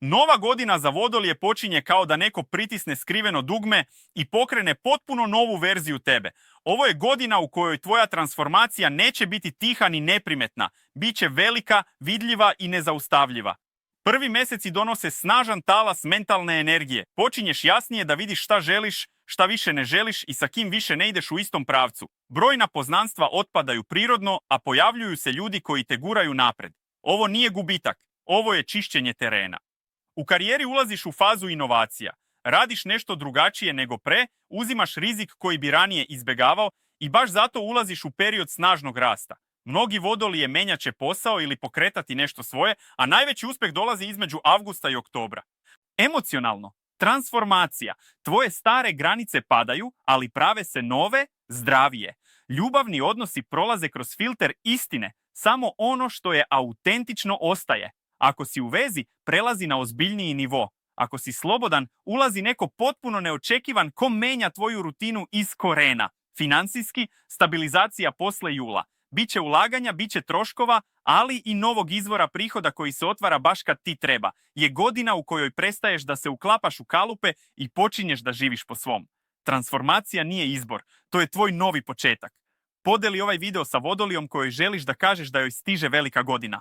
Nova godina za Vodolije počinje kao da neko pritisne skriveno dugme i pokrene potpuno novu verziju tebe. Ovo je godina u kojoj tvoja transformacija neće biti tiha ni neprimetna. Biće velika, vidljiva i nezaustavljiva. Prvi mjeseci donose snažan talas mentalne energije. Počinješ jasnije da vidiš šta želiš, šta više ne želiš i sa kim više ne ideš u istom pravcu. Brojna poznanstva otpadaju prirodno, a pojavljuju se ljudi koji te guraju napred. Ovo nije gubitak, ovo je čišćenje terena. U karijeri ulaziš u fazu inovacija. Radiš nešto drugačije nego pre, uzimaš rizik koji bi ranije izbjegavao i baš zato ulaziš u period snažnog rasta. Mnogi Vodolije menjat će posao ili pokretati nešto svoje, a najveći uspjeh dolazi između avgusta i oktobra. Emocionalno, transformacija. Tvoje stare granice padaju, ali prave se nove, zdravije. Ljubavni odnosi prolaze kroz filter istine. Samo ono što je autentično ostaje. Ako si u vezi, prelazi na ozbiljniji nivo. Ako si slobodan, ulazi neko potpuno neočekivan ko menja tvoju rutinu iz korena. Financijski, stabilizacija posle jula. Biće ulaganja, biće troškova, ali i novog izvora prihoda koji se otvara baš kad ti treba. Je godina u kojoj prestaješ da se uklapaš u kalupe i počinješ da živiš po svom. Transformacija nije izbor, to je tvoj novi početak. Podeli ovaj video sa Vodolijom kojoj želiš da kažeš da joj stiže velika godina.